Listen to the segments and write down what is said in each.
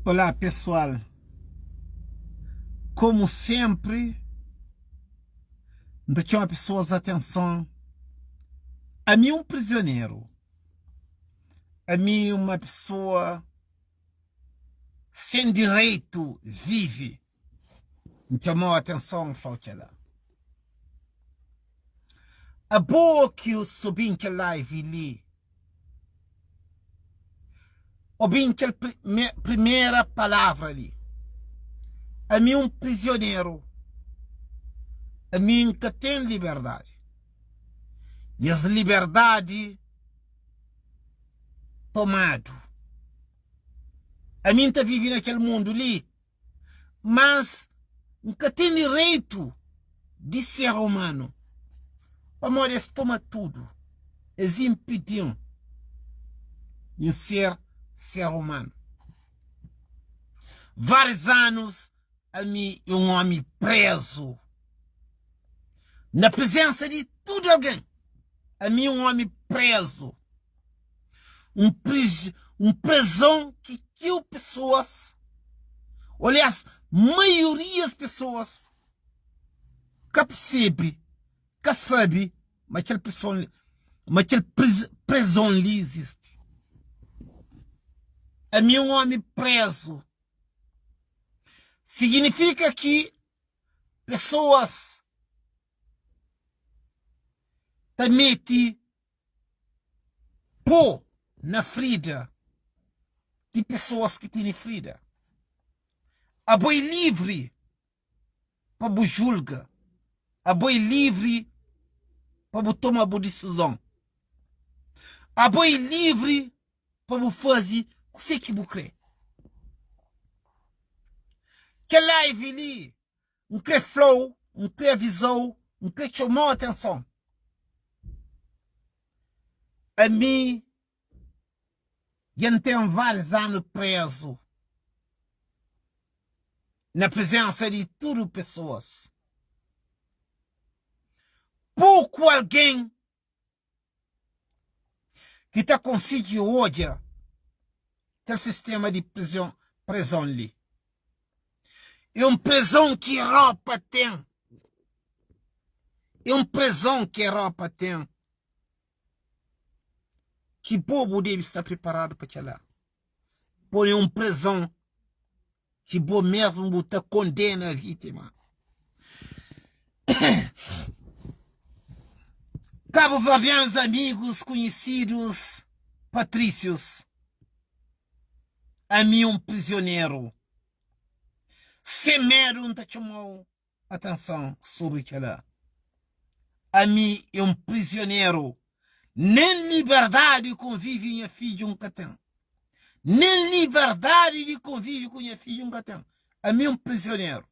Olá pessoal, como sempre, chamo as pessoas atenção. A mim prisioneiro, a mim uma pessoa sem direito vive. Me chamou a atenção, lá. A boa que eu subi em que live ali, ouvi que primeira palavra ali. A mim prisioneiro, a mim que tem liberdade. E as liberdade tomado. A mim está vivendo naquele mundo ali, mas nunca tem direito de ser humano. Amor, eles tomam tudo. Eles impediam de ser humano. Vários anos, a mim é um homem preso. Na presença de tudo alguém. A mim é um homem preso. Um prisão que kill pessoas. Aliás, maioria das pessoas que percebe, que sabe, mas aquela prisão ali existe. A mim é um homem preso. Significa que pessoas te metem pó na ferida de pessoas que têm ferida. A boi livre para vos julgar. A boi livre para vos tomar a decisão. A boi livre para vos fazer o que vos quer. Que live ali, não quer flow, não quer visão, não quer chamar a atenção. A mim, eu tenho vários anos preso na presença de tudo pessoas. Pouco alguém que está conseguindo hoje ter sistema de prisão ali. É uma prisão que a Europa tem. É uma prisão que a Europa tem. Que o povo deve estar preparado para aquela. Porém, uma prisão que o mesmo está condena a vítima. Cabo-verdianos, amigos, conhecidos, patrícios. A mim um prisioneiro. Semero não chamou atenção sobre aquela. A mim é um prisioneiro. Nem liberdade de convívio minha filha nunca tem. Nem liberdade de convívio com minha filha nunca tem. A mim é um prisioneiro.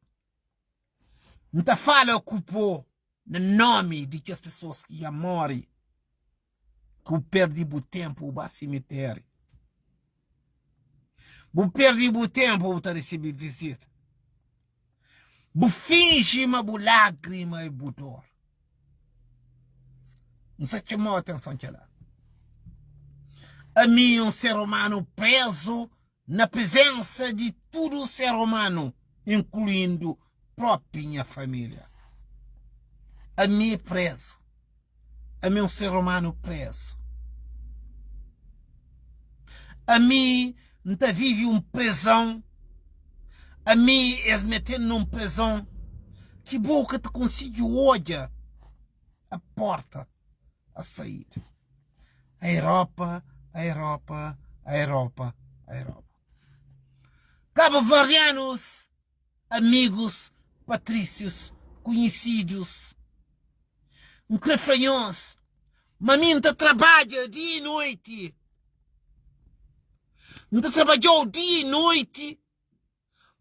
Não te fala ocupou no nome de que as pessoas que já morrem, que eu perdi o tempo para cemitério. Eu perdi o tempo para receber visita. Eu finge uma lágrima e dor. Não se chamou a atenção que lá. A mim um ser humano preso na presença de todo ser humano, incluindo própria minha família. A mim é preso. A mim um ser humano preso. A mim não vive uma prisão. A mim é metendo numa prisão. Que boca te consigo hoje a porta a sair. A Europa, a Europa, a Europa, a Europa. Cabo-verdianos, amigos, patrícios, conhecidos, crefranhões, maminta trabalha dia e noite. Não trabalhou dia e noite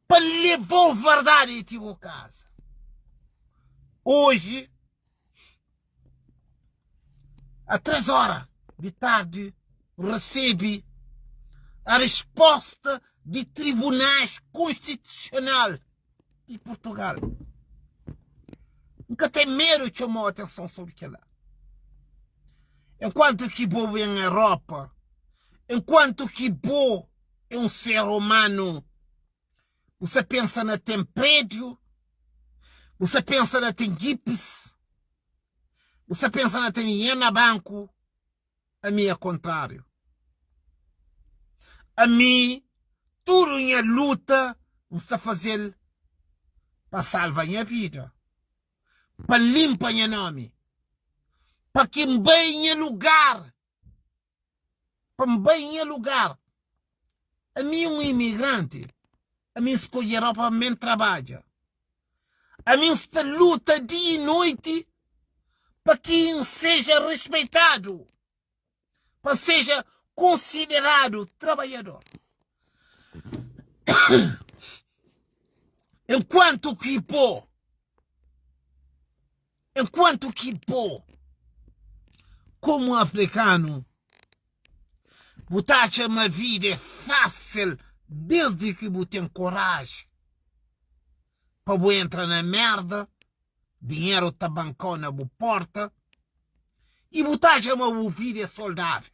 para levar a verdade à tua casa. Hoje, às 3 horas de tarde, recebe a resposta de tribunais constitucionais de Portugal. Nunca tem medo de chamar a atenção sobre aquilo. Enquanto que bobo em Europa, enquanto que bobo é um ser humano Você pensa na tem prédio, você pensa na tem gips, você pensa na tem dinheiro na banco. A mim é contrário. A mim, tudo minha luta, você fazer para salvar minha vida, para limpar meu nome, para que bem lugar, para bem lugar. A mim um imigrante, a mim escolher para mim trabalha. A mim está luta dia e noite para que seja respeitado, para seja considerado trabalhador. Enquanto que como africano, botar uma vida fácil desde que você tem coragem para você entrar na merda, dinheiro tá bancando na boa porta e botar uma vida saudável.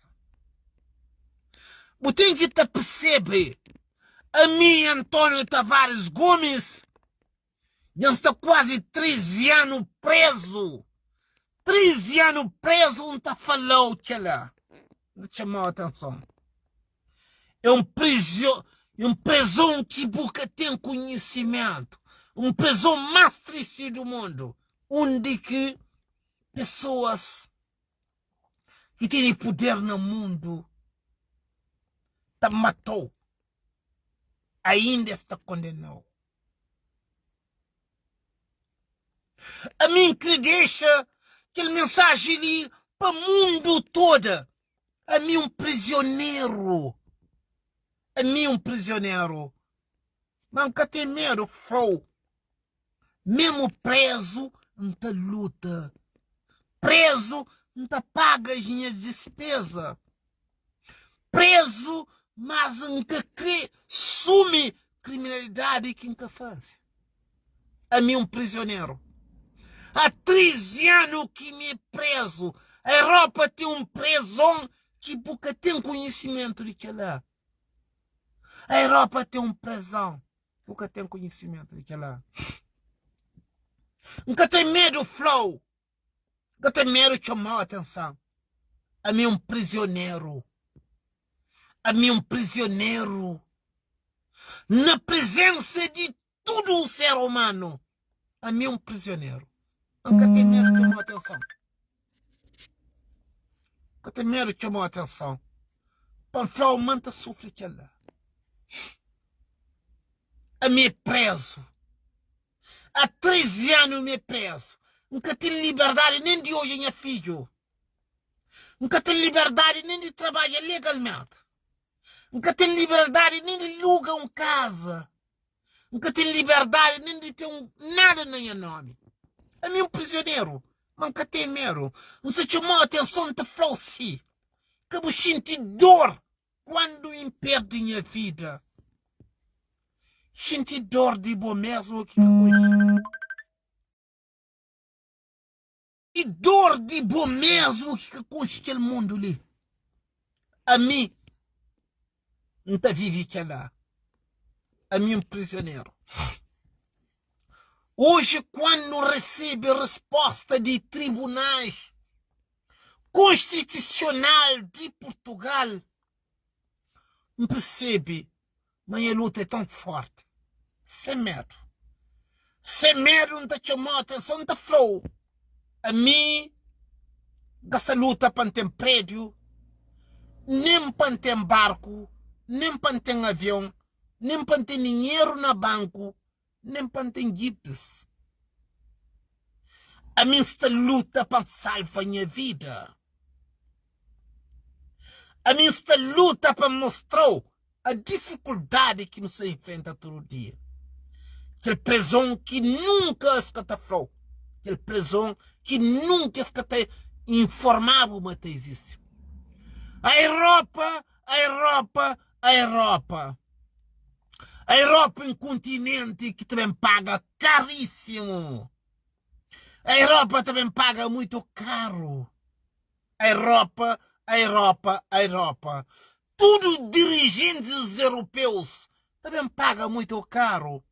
Você tem que te perceber. A mim, Antônio Tavares Gomes, já está quase 13 anos preso. 13 anos preso, não está falando que lá. Não chamou a atenção. É um prisão que nunca tem conhecimento. Um prisão mais triste do mundo. Onde que pessoas que têm poder no mundo te matou. Ainda está condenado. A mim que deixa aquela mensagem ali para o mundo todo. A mim um prisioneiro. A mim um prisioneiro. Nunca tem medo, flow. Mesmo preso, não te luta. Preso, não te paga as minhas despesas. Preso, mas nunca sume criminalidade que nunca faz. A mim um prisioneiro. Há 13 anos que me é preso. A Europa tem um prisão que nunca tem conhecimento de que lá. A Europa tem um prisão que nunca tem conhecimento de que lá. Nunca tem medo, flow. Nunca tem medo de chamar a atenção. A mim um prisioneiro. A mim um prisioneiro. Na presença de todo o ser humano. A mim um prisioneiro. Nunca tem medo de chamar a atenção. Nunca tem medo de chamar a atenção. Panflau manta sofre que ela. A mim é preso. Há 13 anos me é preso. Nunca tenho liberdade nem de hoje, minha filho. Nunca tenho liberdade nem de trabalhar legalmente. Nunca tenho liberdade nem de alugar uma casa. Nunca tenho liberdade nem de ter nada no meu nome. A mim um prisioneiro. Nunca tem medo. Não se chamou a atenção de falar assim. Que eu senti dor quando impede minha vida. Senti dor de bom mesmo que coisa. E dor de bom mesmo que coisa aquele mundo ali. A mim não está vive que lá. A mim um prisioneiro. Hoje, quando recebe resposta de tribunais constitucional de Portugal, não percebe, mas a luta é tão forte. Sem medo. Sem medo, não te chamou a atenção, não te falou. A mim, essa luta para ter prédio, nem para ter barco, nem para ter avião, nem para ter dinheiro na banco, nem para ter gips. A mim esta luta para salvar a minha vida. A mim esta luta para mostrar a dificuldade que nos enfrenta todo dia. Aquele prisão que nunca está falou. Aquele prisão que nunca está informado mas existe. A Europa, a Europa, a Europa. A Europa é um continente que também paga caríssimo. A Europa também paga muito caro. A Europa, a Europa, a Europa. Todos os dirigentes europeus também paga muito caro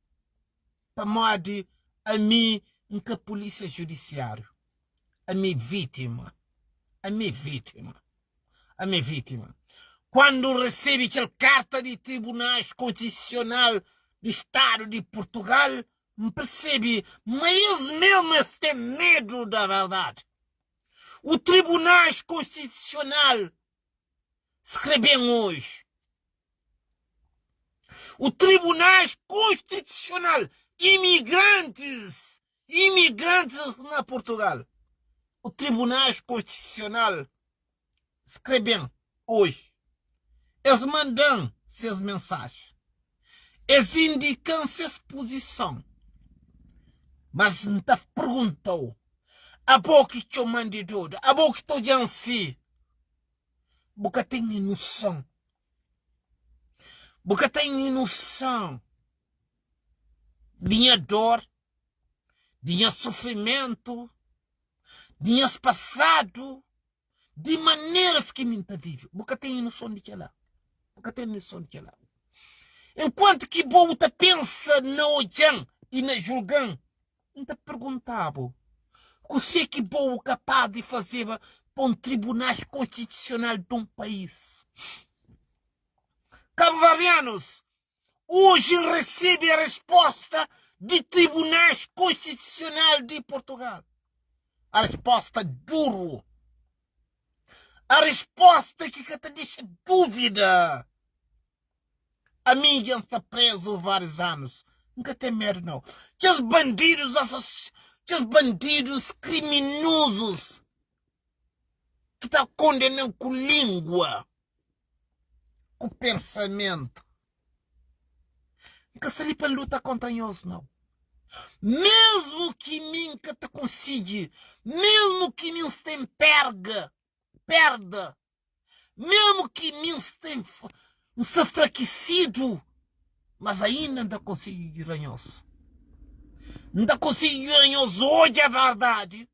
para morte a mim em que a polícia judiciária. A minha vítima. A minha vítima. A minha vítima. Quando recebe aquela carta de tribunais constitucional do Estado de Portugal, me percebe, mas eles mesmos têm medo da verdade. O Tribunal Constitucional escrevem hoje. O Tribunal Constitucional, imigrantes na Portugal. O Tribunal Constitucional escrevem hoje. Eles mandam suas mensagens. Eles indicam suas posições. Mas não te perguntou. A boca que eu mandei tudo. A boca que eu já sei. Porque tem noção. Porque tem noção. De dor. De sofrimento. De passado. De maneiras que me vive. Porque tem noção de que lá. Porque tem noção de que lá. Enquanto que você pensa na olhão e na julgão, não te perguntava o que você é capaz de fazer para um tribunal constitucional de um país. Cabo-verdianos, hoje recebe a resposta de tribunais constitucional de Portugal. A resposta duro. A resposta que te deixa dúvida. A mim já está preso vários anos. Nunca tem medo, não. Que os bandidos criminosos que estão condenando com língua, com pensamento. Nunca se para lutar contra eles, não. Mesmo que mim que te consiga, mesmo que mim se tem perda, mesmo que mim se tem enfraquecido, mas ainda não consigo ir ranhoso. Não consigo ir ranhoso hoje, é verdade.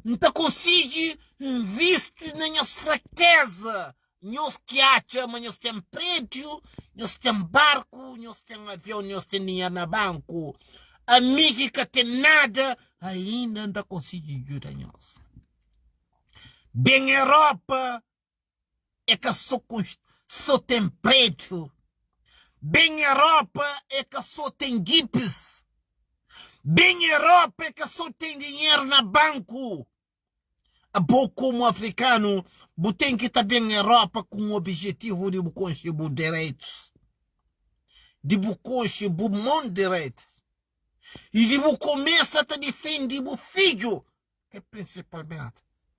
Não consigo investir na minha fraqueza. Nós que acham, mas nós temos prédio, nós temos barco, nós temos avião, nós temos dinheiro na banco. Amigo que tem nada, ainda não consigo ir ranhoso. Bem, Europa é que só tem prédio. Bem, Europa é que só tem guipes. Bem, Europa é que só tem dinheiro na banco. A pouco como africano, você tem que estar bem na Europa com o objetivo de conseguir direitos. De conseguir bons direitos. E de começar a defender o filho, que é principalmente.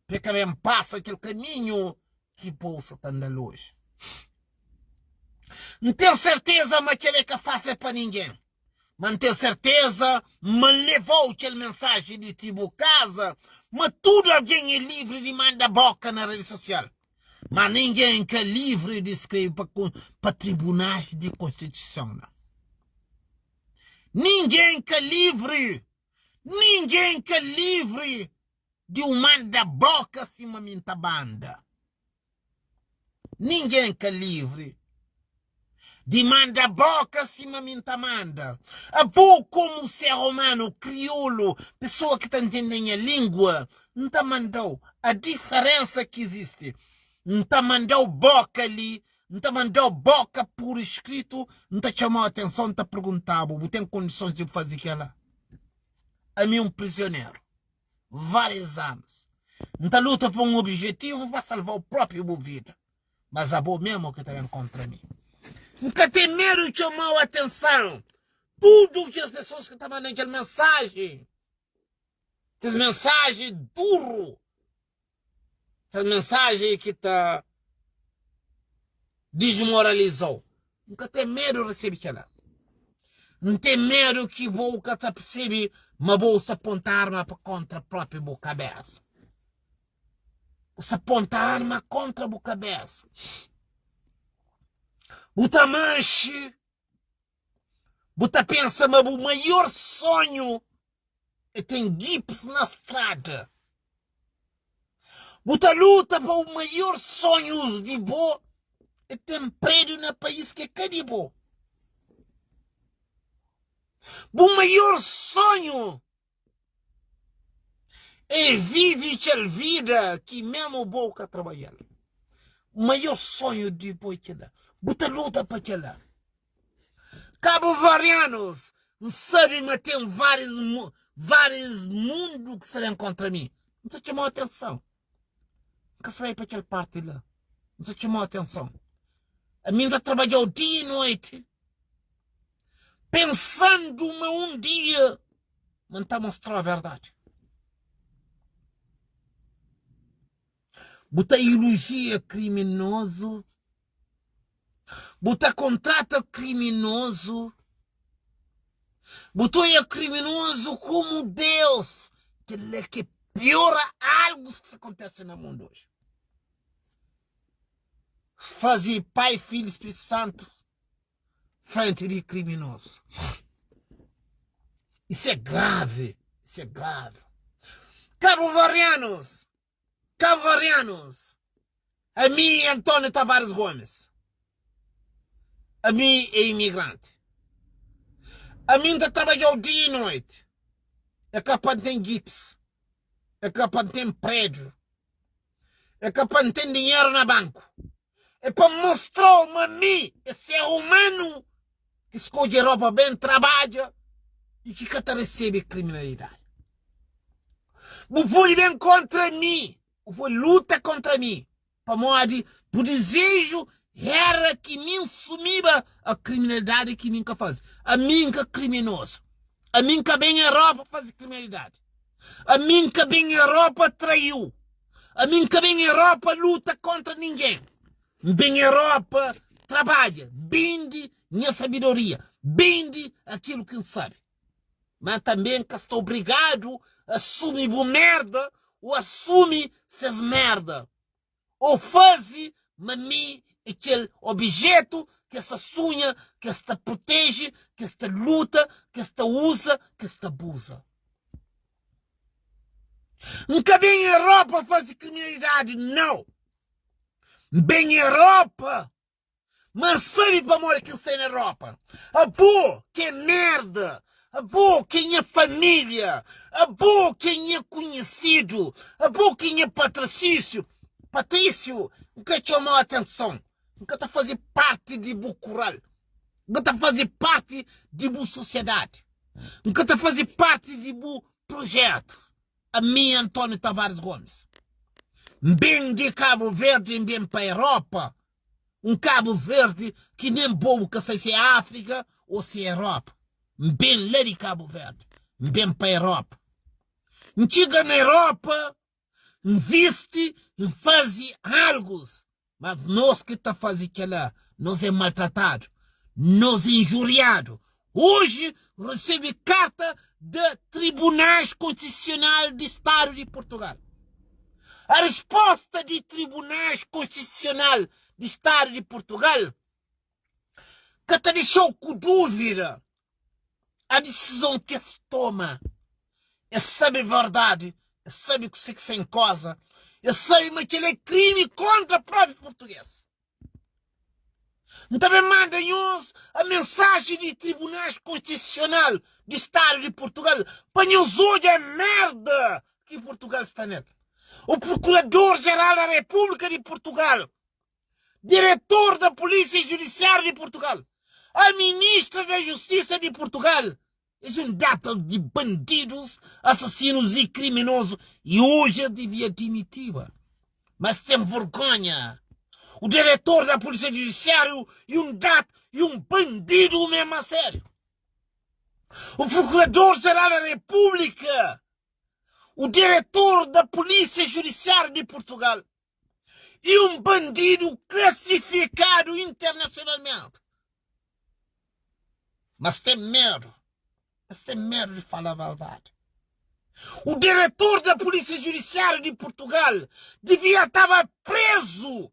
Porque bem passa aquele caminho que bolsa está andando hoje. Não tenho certeza, mas que ele é capaz é para ninguém. Mas não tenho certeza, mas levou aquela mensagem de tipo casa, mas tudo alguém é livre de mandar boca na rede social. Mas ninguém que é livre de escrever para tribunais de constituição. Não. Ninguém que é livre de mandar boca acima da minha banda. Ninguém que é livre de mandar boca acima da minha manda. A pouco como ser humano, crioulo, pessoa que está entendendo a língua, não está mandando a diferença que existe. Não está mandando boca ali, não está mandando boca por escrito, não está chamando a atenção, não está perguntando, você tem condições de fazer aquilo? A mim um prisioneiro, vários anos. Não está luta por um objetivo para salvar o próprio vida. Mas a boa mesmo que está vendo contra mim. Nunca tem medo de chamar a atenção. Tudo que as pessoas que estão mandando aquela mensagem. Aquelas mensagens duro. Aquela mensagem que está desmoralizou. Nunca tem medo de receber aquela. Não tem medo que boca está percebe, mas vou se apontar arma contra a própria boca cabeça. Você aponta a arma contra a boca cabeça. Você manche. Você pensa, mas o maior sonho é ter gips na estrada. Você luta para o maior sonho de boa é ter prédio no país que é de boa. O maior sonho é viver aquela vida que mesmo boca trabalhar. O maior sonho de boi que dá. Bota luta para aquela. Cabo-Verdianos sabem, mas tem vários mundos que serão contra mim. Não se chamou a atenção. Nunca se vai para aquela parte lá. Não se chamou a atenção. A mim ainda trabalhou dia e noite, pensando-me um dia, mas está a mostrar a verdade. Bota elogia criminoso, bota contrata criminoso, botou a criminoso como Deus, que ele é que piora algo que se acontece no mundo hoje. Fazer Pai, Filho e Espírito Santo frente de criminoso. Isso é grave, isso é grave. Cabo-Verdianos, a mim Antônio Tavares Gomes, a mim é imigrante, a mim ainda trabalhou dia e noite, é capaz de ter gips, é capaz de ter prédio, é capaz de ter dinheiro na banco. É para mostrar-me a mim, esse ser humano que escolhe roupa bem, trabalha e que cata recebe criminalidade. O povo vem contra mim, o povo luta contra mim, para morrer. O desejo era que me sumiba a criminalidade que nunca faz. A mim que é criminoso, a mim que bem a Europa faz criminalidade, a mim que bem a Europa traiu, a mim que bem a Europa luta contra ninguém. Bem Europa trabalha, bende minha sabedoria, bende aquilo que ele sabe. Mas também que estou obrigado a assumir boa merda, ou assume essas merda. Ou faz mim aquele objeto que essa sonha, que esta protege, que esta luta, que esta usa, que esta abusa. Nunca bem a Europa faz criminalidade, não. Bem Europa, mas sabe para amor que sai na Europa? A boa que é merda, a boa quem é família, a boa quem é conhecido, a boa quem é Patrício, nunca chamou a atenção, nunca está a fazer parte de boa coral, nunca está a fazer parte de boa sociedade, nunca está a fazer parte de boa projeto. A mim, Antônio Tavares Gomes. Bem de Cabo Verde, bem para a Europa. Um Cabo Verde que nem bom que sei se é África ou se é Europa. Bem lá de Cabo Verde, bem para a Europa. Chega na Europa, investe e faz algo. Mas nós que está a fazer aquela, nós é maltratado, nós é injuriado. Hoje recebe carta de Tribunais Constitucional do Estado de Portugal. A resposta de Tribunais Constitucional do Estado de Portugal que te deixou com dúvida a decisão que se toma. É saber a verdade, é saber que você que sem coisa, é saber que ele é crime contra o próprio português. Também mandam-nos a mensagem de Tribunais Constitucional do Estado de Portugal para nos olhar a merda que Portugal está nele. O Procurador-Geral da República de Portugal, Diretor da Polícia Judiciária de Portugal, a Ministra da Justiça de Portugal, é um data de bandidos, assassinos e criminosos, e hoje devia demitir. Mas tem vergonha. O diretor da Polícia Judiciária e um bandido mesmo a sério. O Procurador-Geral da República, o diretor da Polícia Judiciária de Portugal e um bandido classificado internacionalmente. Mas tem medo de falar a verdade. O diretor da Polícia Judiciária de Portugal devia estar preso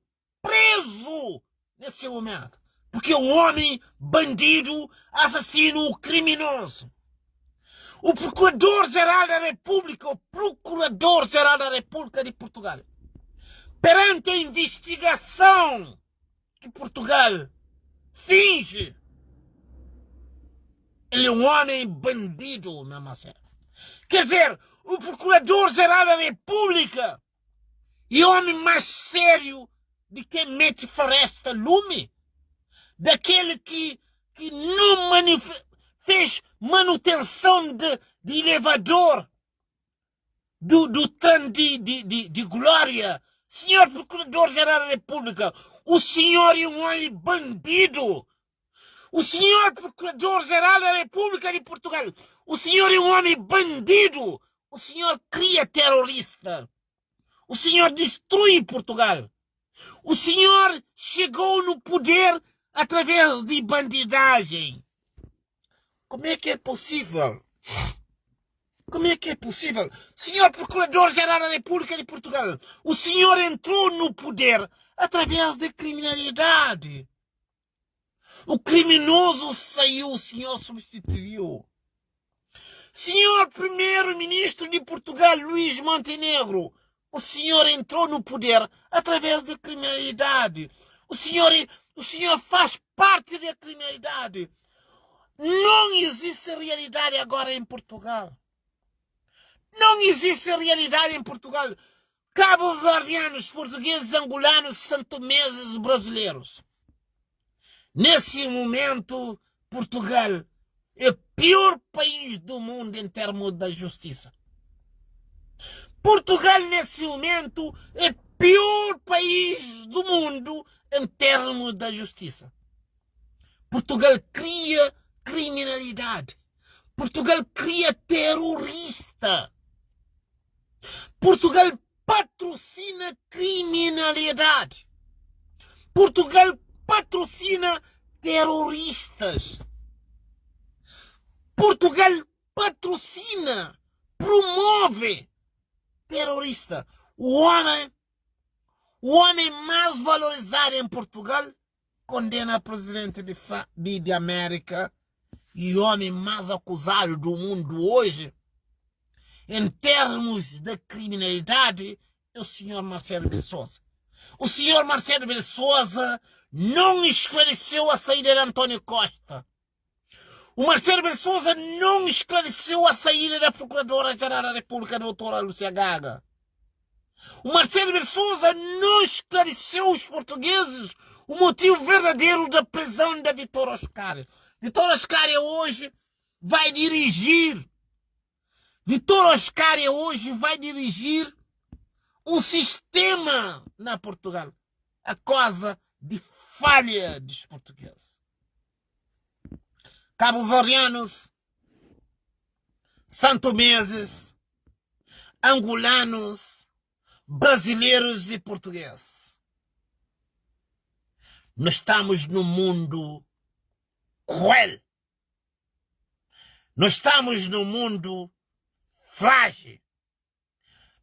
nesse momento. Porque é um homem bandido, assassino, criminoso. O Procurador-Geral da República, de Portugal, perante a investigação que Portugal finge Ele é um homem bandido, meu Marcelo. Quer dizer, o Procurador-Geral da República é o homem mais sério de quem mete floresta lume. Daquele que não fez manutenção de elevador do trem de glória. Senhor Procurador-Geral da República, o senhor é um homem bandido. O senhor Procurador-Geral da República de Portugal, o senhor é um homem bandido. O senhor cria terrorista. O senhor destrui Portugal. O senhor chegou no poder através de bandidagem. Como é que é possível? Como é que é possível? Senhor Procurador-Geral da República de Portugal, o senhor entrou no poder através da criminalidade. O criminoso saiu, o senhor substituiu. Senhor Primeiro-Ministro de Portugal, Luís Montenegro, o senhor entrou no poder através da criminalidade. O senhor faz parte da criminalidade. Não existe realidade agora em Portugal. Não existe realidade em Portugal. Cabo-verdianos, portugueses, angolanos, santomeses, brasileiros. Nesse momento, Portugal é o pior país do mundo em termos da justiça. Portugal, nesse momento, é o pior país do mundo em termos da justiça. Portugal cria criminalidade. Portugal cria terrorista. Portugal patrocina criminalidade. Portugal patrocina terroristas. Portugal patrocina, promove terrorista. O homem mais valorizado em Portugal condena o presidente de América, e o homem mais acusado do mundo hoje em termos de criminalidade é o senhor Marcelo Rebelo de Sousa. O senhor Marcelo Rebelo de Sousa não esclareceu a saída de António Costa. O Marcelo Rebelo de Sousa não esclareceu a saída da Procuradora-Geral da República, doutora Lúcia Gaga. O Marcelo Rebelo de Sousa não esclareceu aos portugueses o motivo verdadeiro da prisão da Vítor Oscar. Vítor Oscar hoje vai dirigir. Vítor Oscar hoje vai dirigir um sistema na Portugal. A causa de falha dos portugueses. Cabo-verdianos, santomeses, angolanos, brasileiros e portugueses. Nós estamos num mundo cruel. Nós estamos num mundo frágil.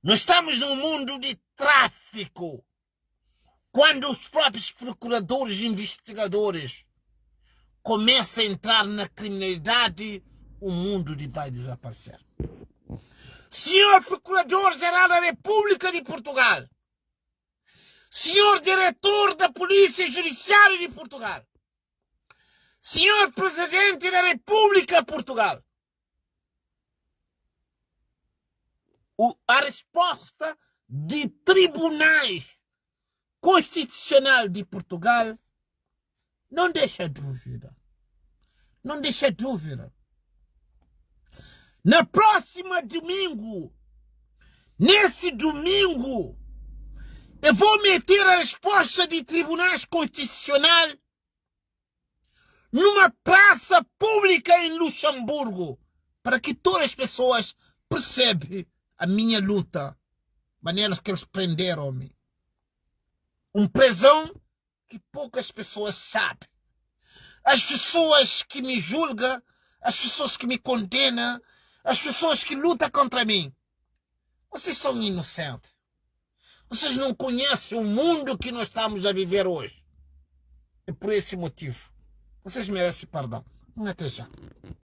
Nós estamos num mundo de tráfico. Quando os próprios procuradores e investigadores começam a entrar na criminalidade, o mundo vai desaparecer. Senhor Procurador-Geral da República de Portugal, senhor Diretor da Polícia Judiciária de Portugal, senhor Presidente da República de Portugal, a resposta de tribunais constitucional de Portugal não deixa dúvida. Não deixa dúvida. Na próxima domingo, nesse domingo, eu vou meter a resposta de tribunais constitucional numa praça pública em Luxemburgo, para que todas as pessoas percebam a minha luta, maneiras que eles prenderam-me. Uma prisão que poucas pessoas sabem. As pessoas que me julgam, as pessoas que me condenam, as pessoas que lutam contra mim, vocês são inocentes. Vocês não conhecem o mundo que nós estamos a viver hoje. E por esse motivo, vocês merecem perdão. Até já.